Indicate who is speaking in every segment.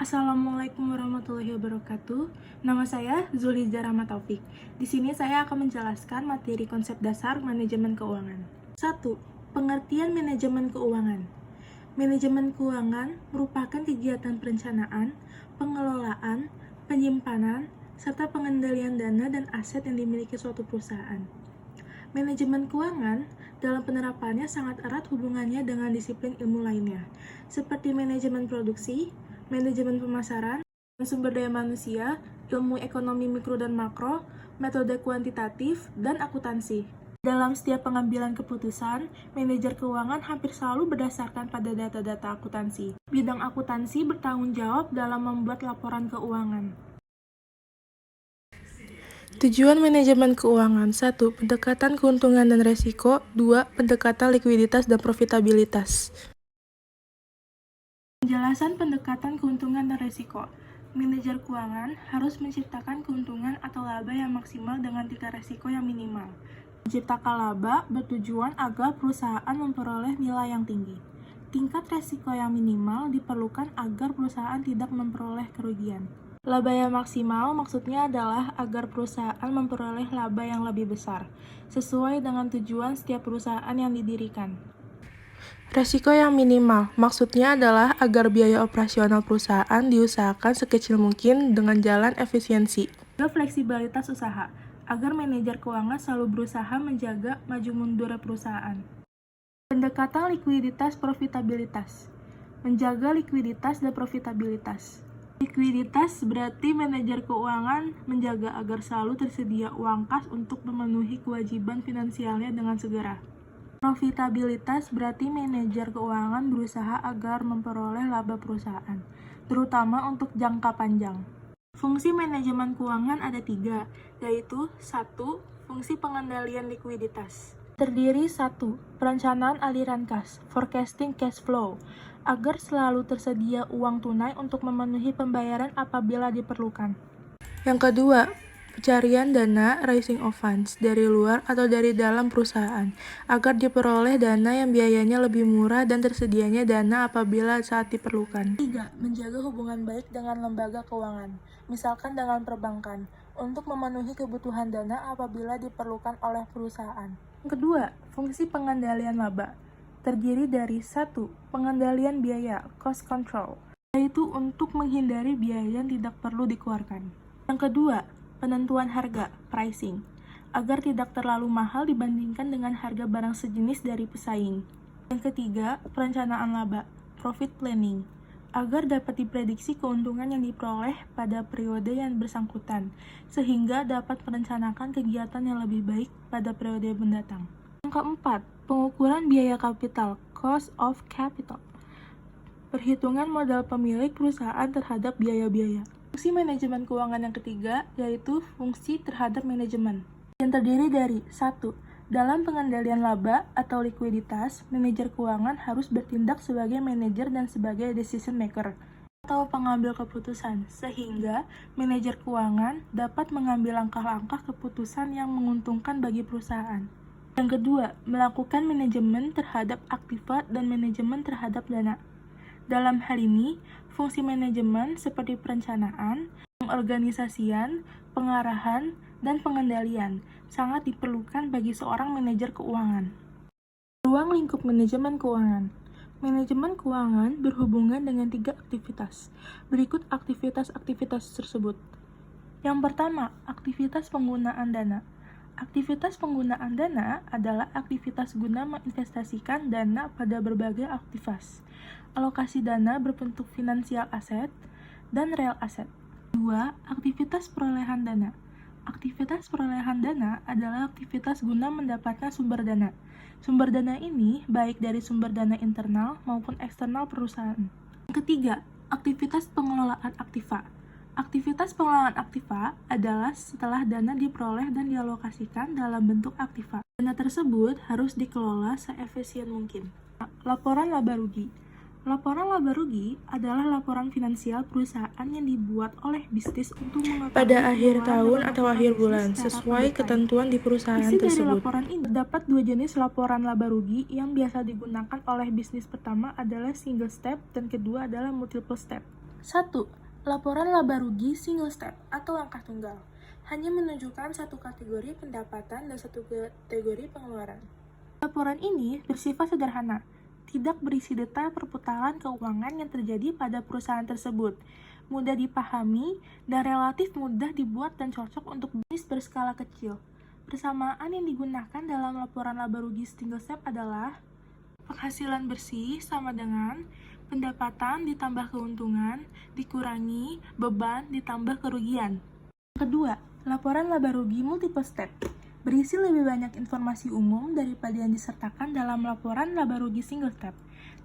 Speaker 1: Assalamualaikum warahmatullahi wabarakatuh. Nama saya Zulhijjah Rahmat Taufik. Di sini saya akan menjelaskan materi konsep dasar manajemen keuangan. 1. Pengertian manajemen keuangan. Manajemen keuangan merupakan kegiatan perencanaan, pengelolaan, penyimpanan, serta pengendalian dana dan aset yang dimiliki suatu perusahaan. Manajemen keuangan dalam penerapannya sangat erat hubungannya dengan disiplin ilmu lainnya, seperti manajemen produksi, manajemen pemasaran, sumber daya manusia, ilmu ekonomi mikro dan makro, metode kuantitatif, dan akuntansi. Dalam setiap pengambilan keputusan, manajer keuangan hampir selalu berdasarkan pada data-data akuntansi. Bidang akuntansi bertanggung jawab dalam membuat laporan keuangan. Tujuan manajemen keuangan. 1. Pendekatan keuntungan dan resiko. 2. Pendekatan likuiditas dan profitabilitas. Penjelasan pendekatan keuntungan dan resiko. Manajer keuangan harus menciptakan keuntungan atau laba yang maksimal dengan tingkat resiko yang minimal. Menciptakan laba bertujuan agar perusahaan memperoleh nilai yang tinggi. Tingkat resiko yang minimal diperlukan agar perusahaan tidak memperoleh kerugian. Laba yang maksimal maksudnya adalah agar perusahaan memperoleh laba yang lebih besar, sesuai dengan tujuan setiap perusahaan yang didirikan. Resiko yang minimal maksudnya adalah agar biaya operasional perusahaan diusahakan sekecil mungkin dengan jalan efisiensi. Fleksibilitas usaha, agar manajer keuangan selalu berusaha menjaga maju mundur perusahaan. Pendekatan likuiditas profitabilitas, menjaga likuiditas dan profitabilitas. Likuiditas berarti manajer keuangan menjaga agar selalu tersedia uang kas untuk memenuhi kewajiban finansialnya dengan segera. Profitabilitas berarti manajer keuangan berusaha agar memperoleh laba perusahaan, terutama untuk jangka panjang. Fungsi manajemen keuangan ada 3, yaitu 1. Fungsi pengendalian likuiditas. Terdiri 1. Perencanaan aliran kas, forecasting cash flow, agar selalu tersedia uang tunai untuk memenuhi pembayaran apabila diperlukan. Yang kedua, pencarian dana raising of funds dari luar atau dari dalam perusahaan, agar diperoleh dana yang biayanya lebih murah dan tersedianya dana apabila saat diperlukan. 3. Menjaga hubungan baik dengan lembaga keuangan, misalkan dengan perbankan, untuk memenuhi kebutuhan dana apabila diperlukan oleh perusahaan. Yang kedua, fungsi pengendalian laba. Terdiri dari 1. Pengendalian biaya, cost control, yaitu untuk menghindari biaya yang tidak perlu dikeluarkan. Yang kedua, penentuan harga, pricing, agar tidak terlalu mahal dibandingkan dengan harga barang sejenis dari pesaing. Yang ketiga, perencanaan laba, profit planning, agar dapat diprediksi keuntungan yang diperoleh pada periode yang bersangkutan, sehingga dapat merencanakan kegiatan yang lebih baik pada periode mendatang. Yang keempat, pengukuran biaya kapital, cost of capital, perhitungan modal pemilik perusahaan terhadap biaya-biaya. Fungsi manajemen keuangan yang ketiga yaitu fungsi terhadap manajemen, yang terdiri dari 1. Dalam pengendalian laba atau likuiditas, manajer keuangan harus bertindak sebagai manajer dan sebagai decision maker atau pengambil keputusan, sehingga manajer keuangan dapat mengambil langkah-langkah keputusan yang menguntungkan bagi perusahaan. Yang kedua, melakukan manajemen terhadap aktiva dan manajemen terhadap dana. Dalam hal ini, fungsi manajemen seperti perencanaan, pengorganisasian, pengarahan, dan pengendalian sangat diperlukan bagi seorang manajer keuangan. Ruang lingkup manajemen keuangan. Manajemen keuangan berhubungan dengan 3 aktivitas. Berikut aktivitas-aktivitas tersebut. Yang pertama, aktivitas penggunaan dana. Aktivitas penggunaan dana adalah aktivitas guna menginvestasikan dana pada berbagai aktivitas. Alokasi dana berbentuk finansial aset dan real aset. 2. Aktivitas perolehan dana. Aktivitas perolehan dana adalah aktivitas guna mendapatkan sumber dana. Sumber dana ini baik dari sumber dana internal maupun eksternal perusahaan. Yang ketiga, aktivitas pengelolaan aktiva. Aktivitas pengelolaan aktiva adalah setelah dana diperoleh dan dialokasikan dalam bentuk aktiva. Dana tersebut harus dikelola seefisien mungkin. Laporan laba rugi. Laporan laba rugi adalah laporan finansial perusahaan yang dibuat oleh bisnis untuk mengetahui pada akhir tahun atau akhir bulan sesuai ketentuan di perusahaan tersebut. Isi dari laporan ini terdapat 2 jenis laporan laba rugi yang biasa digunakan oleh bisnis. Pertama adalah single step dan kedua adalah multiple step. 1. Laporan laba rugi single step atau langkah tunggal. Hanya menunjukkan satu kategori pendapatan dan satu kategori pengeluaran. Laporan ini bersifat sederhana, tidak berisi detail perputaran keuangan yang terjadi pada perusahaan tersebut, mudah dipahami, dan relatif mudah dibuat dan cocok untuk bisnis berskala kecil. Persamaan yang digunakan dalam laporan laba rugi single step adalah penghasilan bersih sama dengan pendapatan ditambah keuntungan dikurangi beban ditambah kerugian. Kedua, laporan laba rugi multiple step berisi lebih banyak informasi umum daripada yang disertakan dalam laporan laba rugi single step.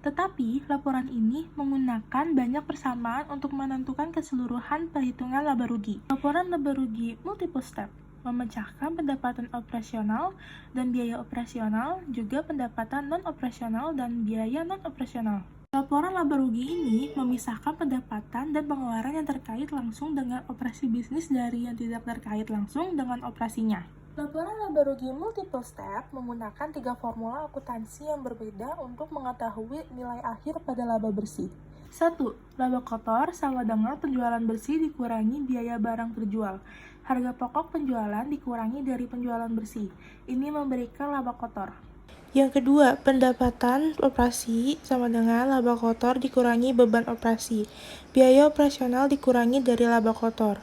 Speaker 1: Tetapi, laporan ini menggunakan banyak persamaan untuk menentukan keseluruhan perhitungan laba rugi. Laporan laba rugi multiple step memecahkan pendapatan operasional dan biaya operasional, juga pendapatan non-operasional dan biaya non-operasional. Laporan laba rugi ini memisahkan pendapatan dan pengeluaran yang terkait langsung dengan operasi bisnis dari yang tidak terkait langsung dengan operasinya. Laporan laba rugi multiple step menggunakan 3 formula akuntansi yang berbeda untuk mengetahui nilai akhir pada laba bersih. 1. Laba kotor sama dengan penjualan bersih dikurangi biaya barang terjual. Harga pokok penjualan dikurangi dari penjualan bersih. Ini memberikan laba kotor. Yang kedua, pendapatan operasi sama dengan laba kotor dikurangi beban operasi. Biaya operasional dikurangi dari laba kotor.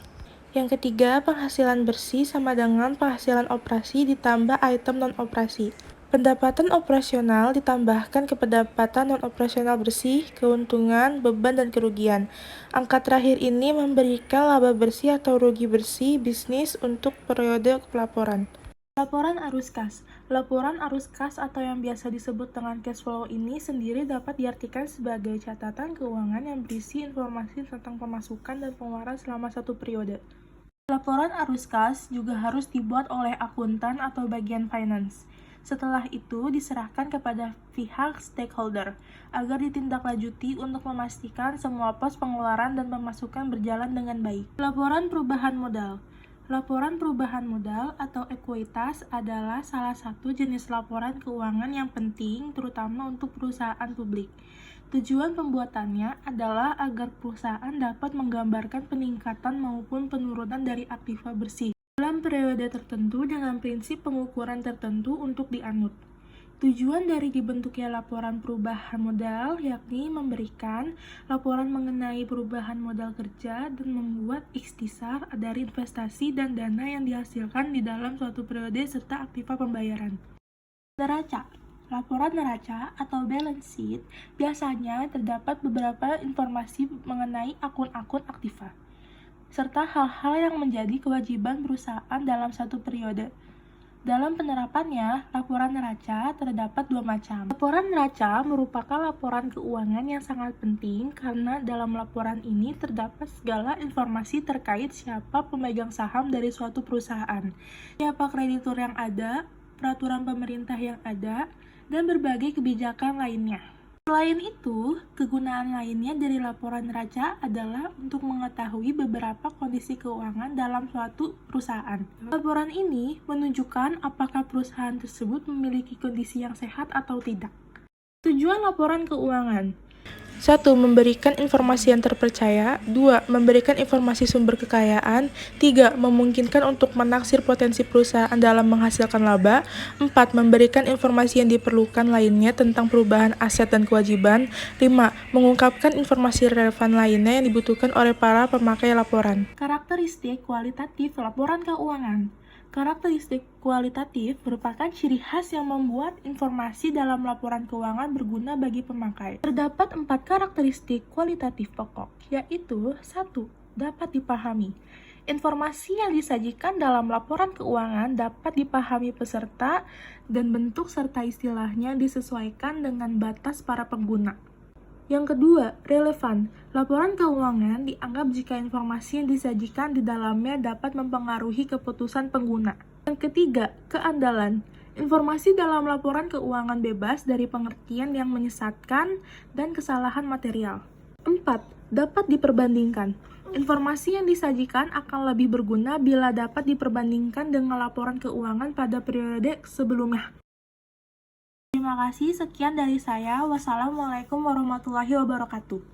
Speaker 1: Yang ketiga, penghasilan bersih sama dengan penghasilan operasi ditambah item non-operasi. Pendapatan operasional ditambahkan ke pendapatan non-operasional bersih, keuntungan, beban, dan kerugian. Angka terakhir ini memberikan laba bersih atau rugi bersih bisnis untuk periode pelaporan. Laporan arus kas. Laporan arus kas atau yang biasa disebut dengan cash flow ini sendiri dapat diartikan sebagai catatan keuangan yang berisi informasi tentang pemasukan dan pengeluaran selama satu periode. Laporan arus kas juga harus dibuat oleh akuntan atau bagian finance. Setelah itu diserahkan kepada pihak stakeholder agar ditindaklanjuti untuk memastikan semua pos pengeluaran dan pemasukan berjalan dengan baik. Laporan perubahan modal. Laporan perubahan modal atau ekuitas adalah salah satu jenis laporan keuangan yang penting terutama untuk perusahaan publik. Tujuan pembuatannya adalah agar perusahaan dapat menggambarkan peningkatan maupun penurunan dari aktiva bersih dalam periode tertentu dengan prinsip pengukuran tertentu untuk dianut. Tujuan dari dibentuknya laporan perubahan modal yakni memberikan laporan mengenai perubahan modal kerja dan membuat ikhtisar dari investasi dan dana yang dihasilkan di dalam suatu periode serta aktiva pembayaran. Neraca. Laporan neraca atau balance sheet biasanya terdapat beberapa informasi mengenai akun-akun aktiva serta hal-hal yang menjadi kewajiban perusahaan dalam satu periode. Dalam penerapannya, laporan neraca terdapat 2 macam. Laporan neraca merupakan laporan keuangan yang sangat penting karena dalam laporan ini terdapat segala informasi terkait siapa pemegang saham dari suatu perusahaan, siapa kreditur yang ada, peraturan pemerintah yang ada, dan berbagai kebijakan lainnya. Selain itu, kegunaan lainnya dari laporan neraca adalah untuk mengetahui beberapa kondisi keuangan dalam suatu perusahaan. Laporan ini menunjukkan apakah perusahaan tersebut memiliki kondisi yang sehat atau tidak. Tujuan laporan keuangan: 1. Memberikan informasi yang terpercaya. 2. Memberikan informasi sumber kekayaan. 3. Memungkinkan untuk menaksir potensi perusahaan dalam menghasilkan laba. 4. Memberikan informasi yang diperlukan lainnya tentang perubahan aset dan kewajiban. 5. Mengungkapkan informasi relevan lainnya yang dibutuhkan oleh para pemakai laporan. Karakteristik kualitatif laporan keuangan. Karakteristik kualitatif merupakan ciri khas yang membuat informasi dalam laporan keuangan berguna bagi pemakai. Terdapat 4 karakteristik kualitatif pokok, yaitu 1. Dapat dipahami. Informasi yang disajikan dalam laporan keuangan dapat dipahami peserta dan bentuk serta istilahnya disesuaikan dengan batas para pengguna. Yang kedua, relevan. Laporan keuangan dianggap jika informasi yang disajikan di dalamnya dapat mempengaruhi keputusan pengguna. Yang ketiga, keandalan. Informasi dalam laporan keuangan bebas dari pengertian yang menyesatkan dan kesalahan material. 4. Dapat diperbandingkan. Informasi yang disajikan akan lebih berguna bila dapat diperbandingkan dengan laporan keuangan pada periode sebelumnya. Terima kasih, sekian dari saya. Wassalamualaikum warahmatullahi wabarakatuh.